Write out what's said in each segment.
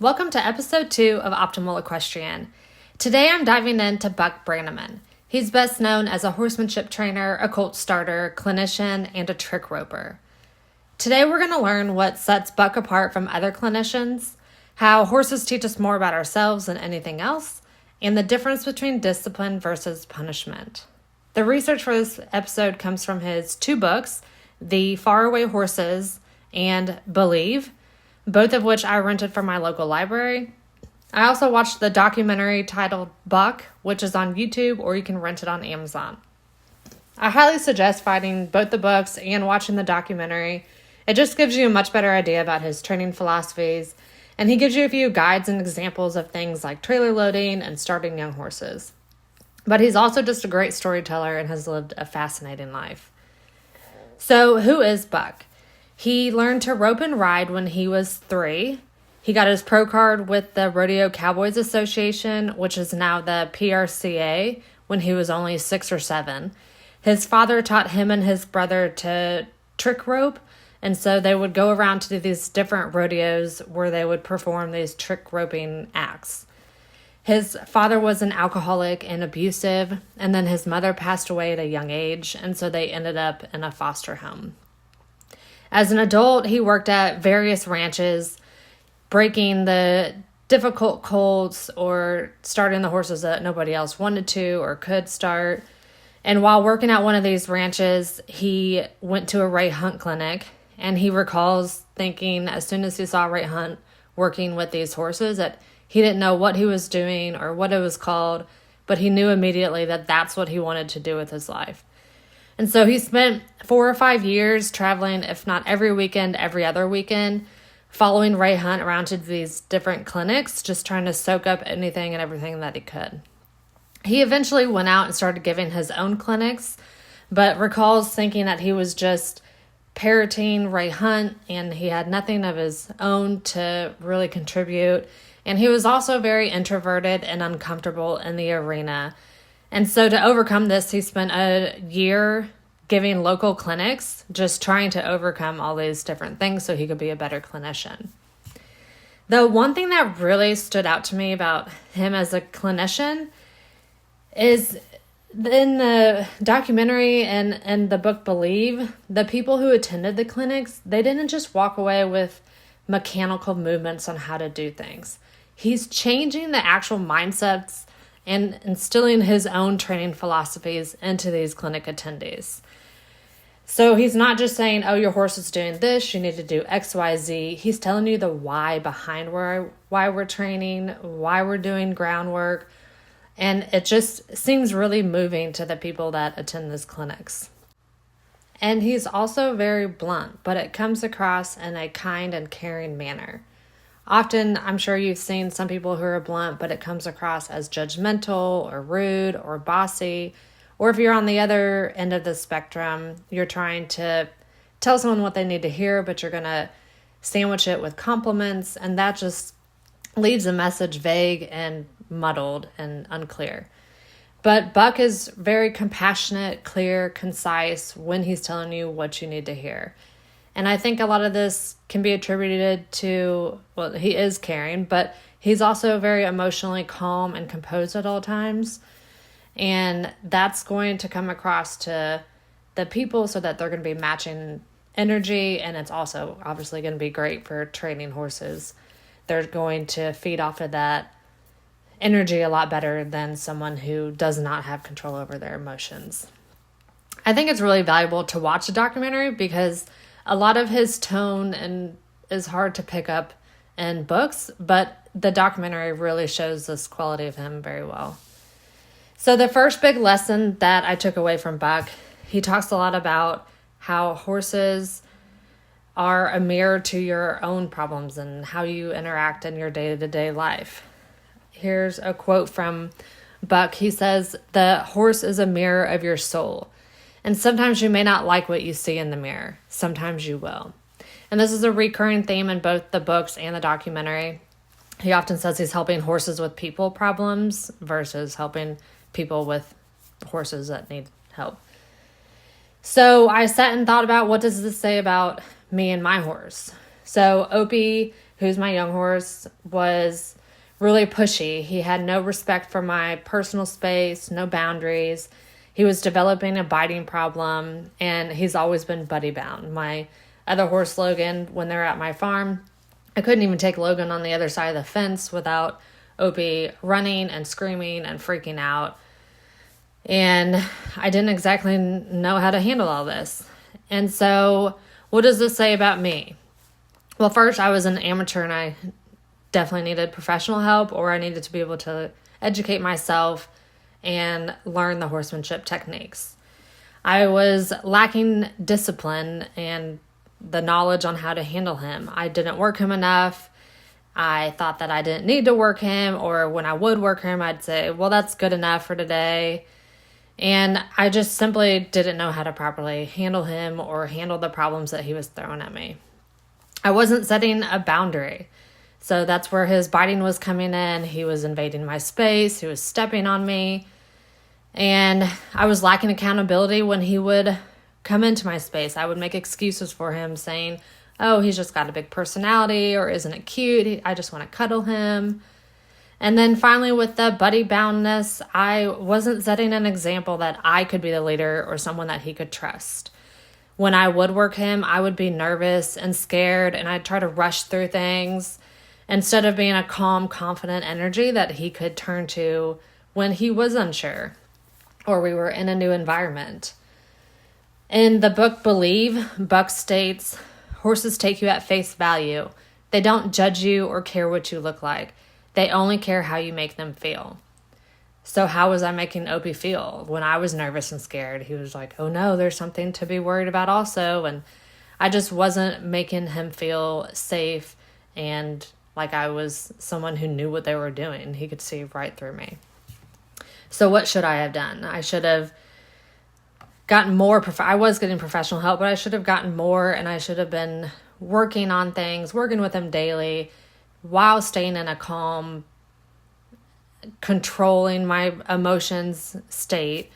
Welcome to episode 2 of Optimal Equestrian. Today I'm diving into Buck Brannaman. He's best known as a horsemanship trainer, a colt starter, clinician, and a trick roper. Today we're going to learn what sets Buck apart from other clinicians, how horses teach us more about ourselves than anything else, and the difference between discipline versus punishment. The research for this episode comes from his 2 books, The Faraway Horses and Believe, both of which I rented from my local library. I also watched the documentary titled Buck, which is on YouTube, or you can rent it on Amazon. I highly suggest finding both the books and watching the documentary. It just gives you a much better idea about his training philosophies, and he gives you a few guides and examples of things like trailer loading and starting young horses. But he's also just a great storyteller and has lived a fascinating life. So who is Buck? He learned to rope and ride when he was 3. He got his pro card with the Rodeo Cowboys Association, which is now the PRCA, when he was only 6 or 7. His father taught him and his brother to trick rope, and so they would go around to these different rodeos where they would perform these trick roping acts. His father was an alcoholic and abusive, and then his mother passed away at a young age, and so they ended up in a foster home. As an adult, he worked at various ranches, breaking the difficult colts or starting the horses that nobody else wanted to or could start. And while working at one of these ranches, he went to a Ray Hunt clinic, and he recalls thinking as soon as he saw Ray Hunt working with these horses that he didn't know what he was doing or what it was called, but he knew immediately that that's what he wanted to do with his life. And so he spent 4 or 5 years traveling, if not every weekend, every other weekend, following Ray Hunt around to these different clinics, just trying to soak up anything and everything that he could. He eventually went out and started giving his own clinics, but recalls thinking that he was just parroting Ray Hunt and he had nothing of his own to really contribute. And he was also very introverted and uncomfortable in the arena. And so to overcome this, he spent a year giving local clinics, just trying to overcome all these different things so he could be a better clinician. The one thing that really stood out to me about him as a clinician is in the documentary and the book Believe, the people who attended the clinics, they didn't just walk away with mechanical movements on how to do things. He's changing the actual mindsets and instilling his own training philosophies into these clinic attendees. So he's not just saying, oh, your horse is doing this, you need to do X, Y, Z. He's telling you the why behind why we're training, why we're doing groundwork. And it just seems really moving to the people that attend these clinics. And he's also very blunt, but it comes across in a kind and caring manner. Often, I'm sure you've seen some people who are blunt, but it comes across as judgmental or rude or bossy. Or if you're on the other end of the spectrum, you're trying to tell someone what they need to hear, but you're going to sandwich it with compliments, and that just leaves a message vague and muddled and unclear. But Buck is very compassionate, clear, concise when he's telling you what you need to hear. And I think a lot of this can be attributed to, well, he is caring, but he's also very emotionally calm and composed at all times. And that's going to come across to the people so that they're going to be matching energy. And it's also obviously going to be great for training horses. They're going to feed off of that energy a lot better than someone who does not have control over their emotions. I think it's really valuable to watch a documentary because a lot of his tone and is hard to pick up in books, but the documentary really shows this quality of him very well. So the first big lesson that I took away from Buck, he talks a lot about how horses are a mirror to your own problems and how you interact in your day-to-day life. Here's a quote from Buck. He says, "The horse is a mirror of your soul. And sometimes you may not like what you see in the mirror. Sometimes you will." And this is a recurring theme in both the books and the documentary. He often says he's helping horses with people problems versus helping people with horses that need help. So I sat and thought about, what does this say about me and my horse? So Opie who's my young horse, was really pushy. He had no respect for my personal space, no boundaries. He was developing a biting problem, and he's always been buddy bound. My other horse, Logan, when they're at my farm, I couldn't even take Logan on the other side of the fence without Opie running and screaming and freaking out. And I didn't exactly know how to handle all this. And so what does this say about me? Well, first, I was an amateur and I definitely needed professional help, or I needed to be able to educate myself and learn the horsemanship techniques. I was lacking discipline and the knowledge on how to handle him. I didn't work him enough. I thought that I didn't need to work him, or when I would work him, I'd say, well, that's good enough for today. And I just simply didn't know how to properly handle him or handle the problems that he was throwing at me. I wasn't setting a boundary. So that's where his biting was coming in. He was invading my space. He was stepping on me. And I was lacking accountability when he would come into my space. I would make excuses for him saying, oh, he's just got a big personality, or isn't it cute? I just want to cuddle him. And then finally, with the buddy boundness, I wasn't setting an example that I could be the leader or someone that he could trust. When I would work him, I would be nervous and scared, and I'd try to rush through things instead of being a calm, confident energy that he could turn to when he was unsure or we were in a new environment. In the book Believe, Buck states, horses take you at face value. They don't judge you or care what you look like. They only care how you make them feel. So how was I making Opie feel? When I was nervous and scared, he was like, oh no, there's something to be worried about also. And I just wasn't making him feel safe and like I was someone who knew what they were doing. He could see right through me. So what should I have done? I should have gotten more. I was getting professional help, but I should have gotten more, and I should have been working on things, working with him daily while staying in a calm, controlling my emotions state.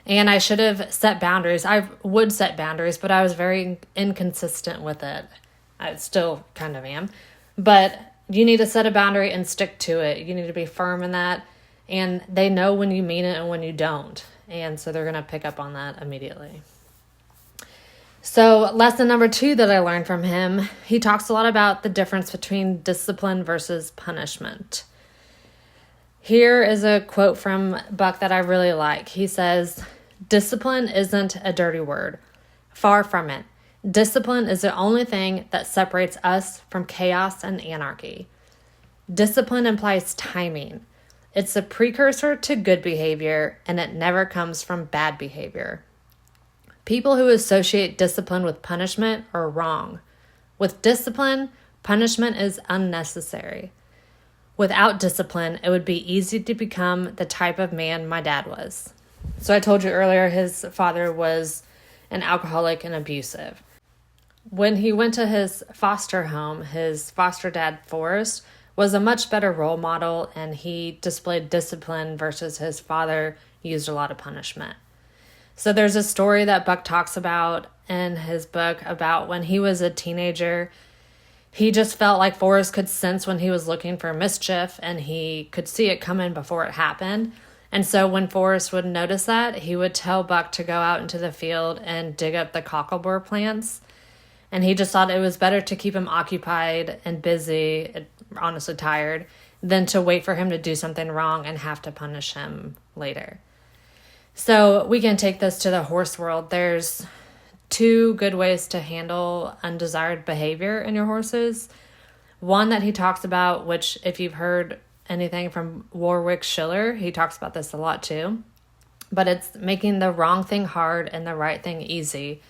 And I should have set boundaries. I would set boundaries, but I was very inconsistent with it. I still kind of am. But you need to set a boundary and stick to it. You need to be firm in that. And they know when you mean it and when you don't. And so they're going to pick up on that immediately. So lesson number 2 that I learned from him, he talks a lot about the difference between discipline versus punishment. Here is a quote from Buck that I really like. He says, discipline isn't a dirty word. Far from it. Discipline is the only thing that separates us from chaos and anarchy. Discipline implies timing. It's a precursor to good behavior, and it never comes from bad behavior. People who associate discipline with punishment are wrong. With discipline, punishment is unnecessary. Without discipline, it would be easy to become the type of man my dad was. So I told you earlier, his father was an alcoholic and abusive. When he went to his foster home, his foster dad, Forrest, was a much better role model, and he displayed discipline versus his father used a lot of punishment. So there's a story that Buck talks about in his book about when he was a teenager. He just felt like Forrest could sense when he was looking for mischief, and he could see it coming before it happened. And so when Forrest would notice that, he would tell Buck to go out into the field and dig up the cocklebur plants. And he just thought it was better to keep him occupied and busy, honestly tired, than to wait for him to do something wrong and have to punish him later. So we can take this to the horse world. There's 2 good ways to handle undesired behavior in your horses. One that he talks about, which if you've heard anything from Warwick Schiller, he talks about this a lot too. But it's making the wrong thing hard and the right thing easy,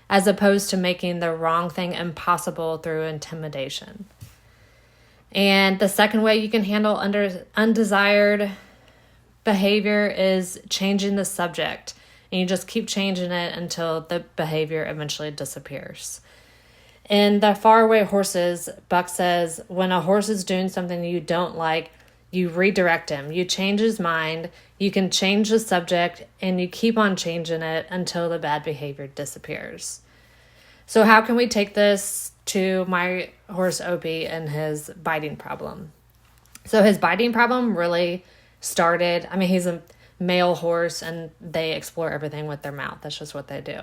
as opposed to making the wrong thing impossible through intimidation. And the second way you can handle undesired behavior is changing the subject. And you just keep changing it until the behavior eventually disappears. In the Faraway Horses, Buck says, when a horse is doing something you don't like, you redirect him. You change his mind. You can change the subject, and you keep on changing it until the bad behavior disappears. So how can we take this to my horse Opie and his biting problem. So his biting problem really started, he's a male horse and they explore everything with their mouth. That's just what they do.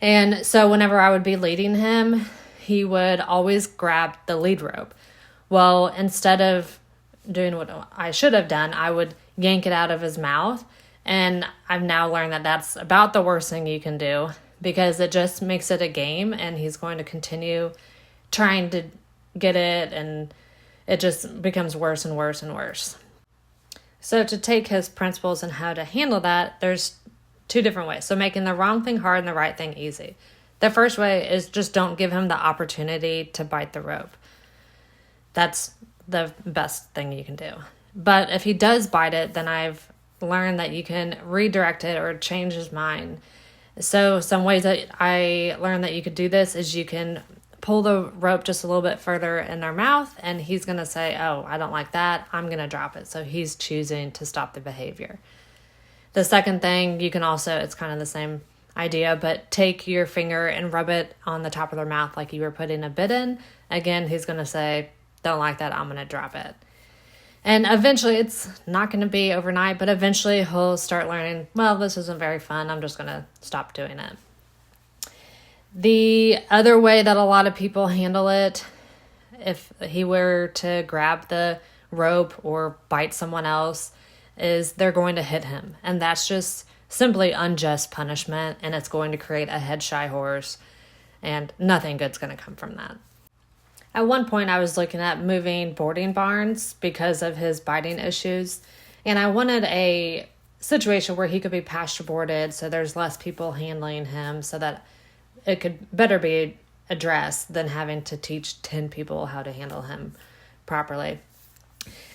And so whenever I would be leading him, he would always grab the lead rope. Well, instead of doing what I should have done, I would yank it out of his mouth. And I've now learned that that's about the worst thing you can do, because it just makes it a game and he's going to continue trying to get it, and it just becomes worse and worse and worse. So to take his principles and how to handle that, there's two different ways. So making the wrong thing hard and the right thing easy. The first way is just don't give him the opportunity to bite the rope. That's the best thing you can do. But if he does bite it, then I've learned that you can redirect it or change his mind. So some ways that I learned that you could do this is you can pull the rope just a little bit further in their mouth, and he's going to say, oh, I don't like that, I'm going to drop it. So he's choosing to stop the behavior. The second thing, you can also, it's kind of the same idea, but take your finger and rub it on the top of their mouth like you were putting a bit in. Again, he's going to say, don't like that, I'm going to drop it. And eventually, it's not going to be overnight, but eventually he'll start learning, well, this isn't very fun, I'm just going to stop doing it. The other way that a lot of people handle it, if he were to grab the rope or bite someone else, is they're going to hit him. And that's just simply unjust punishment, and it's going to create a head shy horse, and nothing good's going to come from that. At one point, I was looking at moving boarding barns because of his biting issues, and I wanted a situation where he could be pasture boarded so there's less people handling him, so that it could better be addressed than having to teach 10 people how to handle him properly.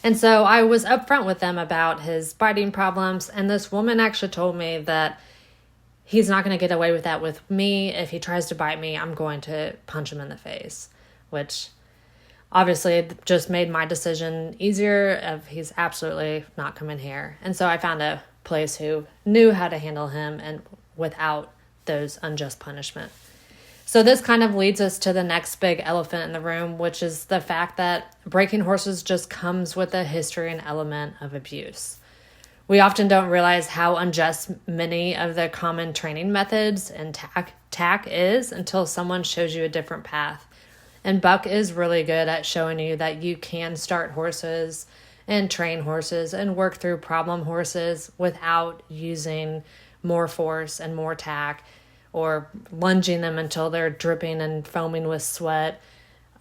And so I was upfront with them about his biting problems, and this woman actually told me that he's not going to get away with that with me. If he tries to bite me, I'm going to punch him in the face, which obviously just made my decision easier of he's absolutely not coming here. And so I found a place who knew how to handle him and without those unjust punishment. So this kind of leads us to the next big elephant in the room, which is the fact that breaking horses just comes with a history and element of abuse. We often don't realize how unjust many of the common training methods and tack is until someone shows you a different path. And Buck is really good at showing you that you can start horses and train horses and work through problem horses without using more force and more tack, or lunging them until they're dripping and foaming with sweat.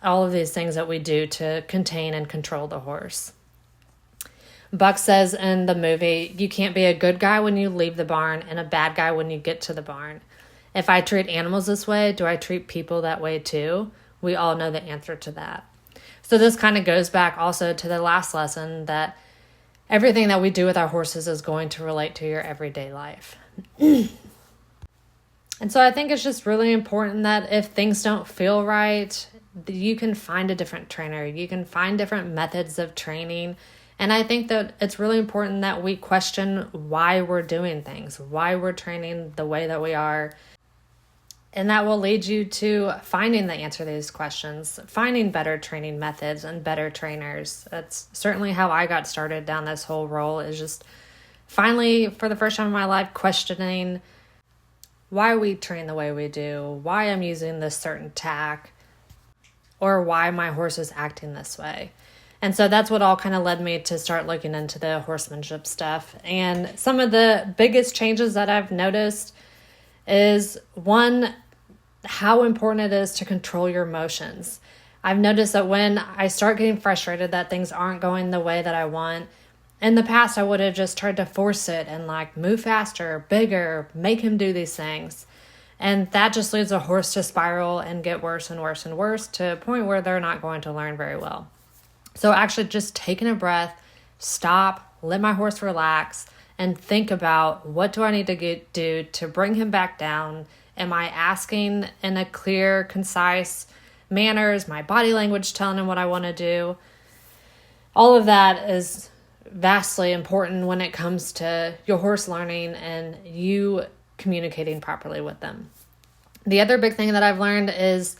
All of these things that we do to contain and control the horse. Buck says in the movie, you can't be a good guy when you leave the barn and a bad guy when you get to the barn. If I treat animals this way, do I treat people that way too? We all know the answer to that. So this kind of goes back also to the last lesson, that everything that we do with our horses is going to relate to your everyday life. And so I think it's just really important that if things don't feel right, you can find a different trainer. You can find different methods of training. And I think that it's really important that we question why we're doing things, why we're training the way that we are. And that will lead you to finding the answer to these questions, finding better training methods and better trainers. That's certainly how I got started down this whole role, is just finally, for the first time in my life, questioning why we train the way we do, why I'm using this certain tack, or why my horse is acting this way. And so that's what all kind of led me to start looking into the horsemanship stuff. And some of the biggest changes that I've noticed is, one, how important it is to control your emotions. I've noticed that when I start getting frustrated that things aren't going the way that I want, in the past I would have just tried to force it and move faster, bigger, make him do these things. And that just leads a horse to spiral and get worse and worse and worse to a point where they're not going to learn very well. So actually just taking a breath, stop, let my horse relax, and think about, what do I need to do to bring him back down? Am I asking in a clear, concise manner? Is my body language telling him what I want to do? All of that is vastly important when it comes to your horse learning and you communicating properly with them. The other big thing that I've learned is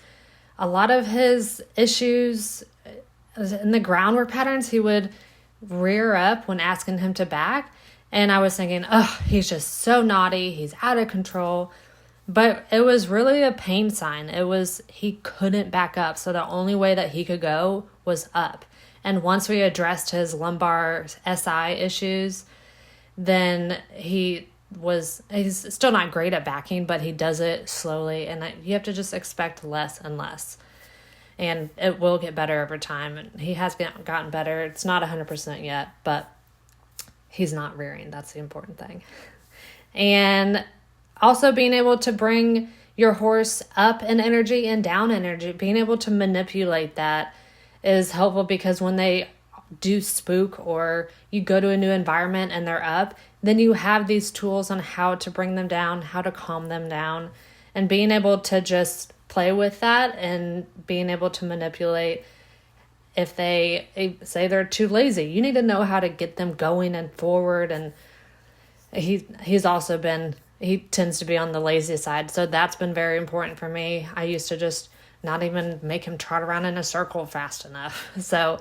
a lot of his issues in the groundwork patterns, he would rear up when asking him to back. And I was thinking, oh, he's just so naughty. He's out of control. But it was really a pain sign. He couldn't back up. So the only way that he could go was up. And once we addressed his lumbar SI issues, then he's still not great at backing, but he does it slowly. And you have to just expect less and less. And it will get better over time. And he has gotten better. It's not 100% yet, but he's not rearing. That's the important thing. And also being able to bring your horse up in energy and down energy, being able to manipulate that is helpful, because when they do spook or you go to a new environment and they're up, then you have these tools on how to bring them down, how to calm them down, and being able to just play with that and being able to manipulate. If they say they're too lazy, you need to know how to get them going and forward. And he tends to be on the lazy side. So that's been very important for me. I used to just not even make him trot around in a circle fast enough. So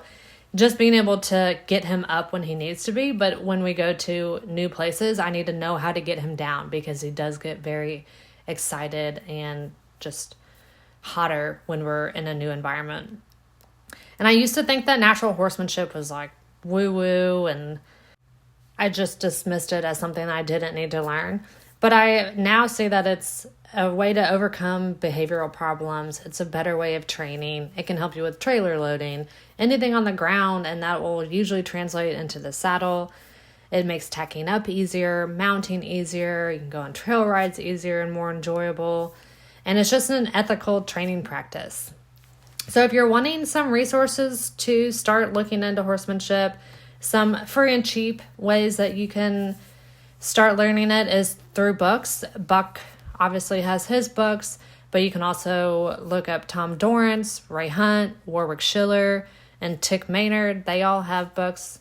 just being able to get him up when he needs to be. But when we go to new places, I need to know how to get him down, because he does get very excited and just hotter when we're in a new environment. And I used to think that natural horsemanship was like woo-woo, and I just dismissed it as something I didn't need to learn. But I now see that it's a way to overcome behavioral problems. It's a better way of training. It can help you with trailer loading, anything on the ground, and that will usually translate into the saddle. It makes tacking up easier, mounting easier. You can go on trail rides easier and more enjoyable. And it's just an ethical training practice. So if you're wanting some resources to start looking into horsemanship, some free and cheap ways that you can start learning it is through books. Buck obviously has his books, but you can also look up Tom Dorrance, Ray Hunt, Warwick Schiller, and Tick Maynard. They all have books.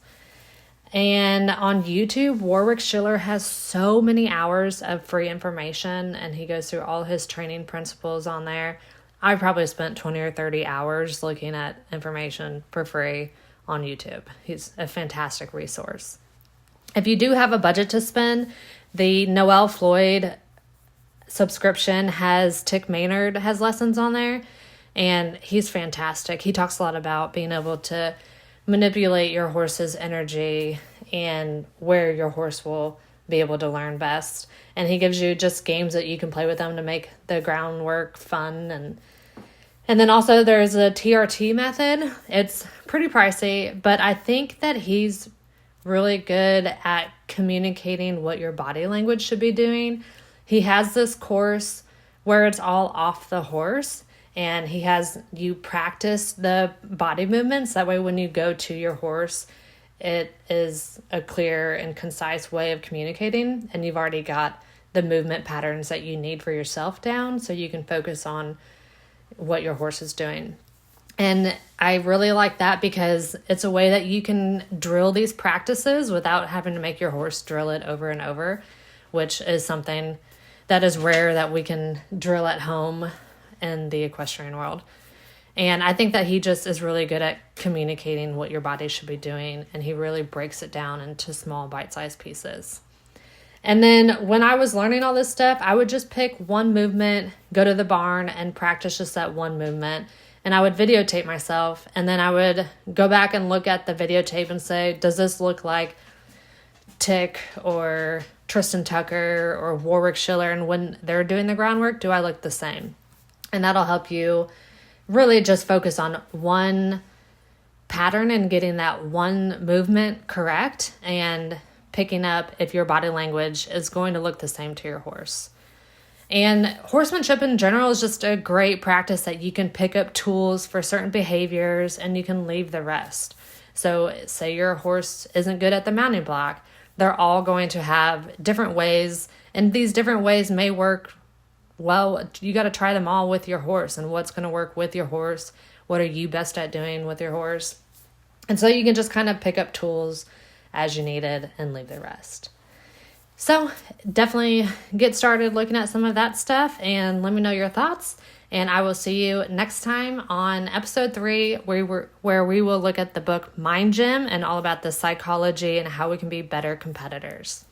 And on YouTube, Warwick Schiller has so many hours of free information, and he goes through all his training principles on there. I probably spent 20 or 30 hours looking at information for free on YouTube. He's a fantastic resource. If you do have a budget to spend, the Noel Floyd subscription has Tick Maynard has lessons on there, and he's fantastic. He talks a lot about being able to manipulate your horse's energy and where your horse will be able to learn best. And he gives you just games that you can play with them to make the groundwork fun. And then also there's a TRT method. It's pretty pricey, but I think that he's really good at communicating what your body language should be doing. He has this course where it's all off the horse, and he has you practice the body movements. That way when you go to your horse, it is a clear and concise way of communicating, and you've already got the movement patterns that you need for yourself down, so you can focus on what your horse is doing. And I really like that, because it's a way that you can drill these practices without having to make your horse drill it over and over, which is something that is rare that we can drill at home in the equestrian world. And I think that he just is really good at communicating what your body should be doing, and he really breaks it down into small bite-sized pieces. And then when I was learning all this stuff, I would just pick one movement, go to the barn, and practice just that one movement. And I would videotape myself, and then I would go back and look at the videotape and say, does this look like Tick or Tristan Tucker or Warwick Schiller? And when they're doing the groundwork, do I look the same? And that'll help you really just focus on one pattern and getting that one movement correct, and picking up if your body language is going to look the same to your horse. And horsemanship in general is just a great practice that you can pick up tools for certain behaviors and you can leave the rest. So say your horse isn't good at the mounting block, they're all going to have different ways, and these different ways may work well. You got to try them all with your horse, and what's going to work with your horse, what are you best at doing with your horse. And so you can just kind of pick up tools as you needed and leave the rest. So definitely get started looking at some of that stuff and let me know your thoughts. And I will see you next time on episode 3, where we will look at the book Mind Gym and all about the psychology and how we can be better competitors.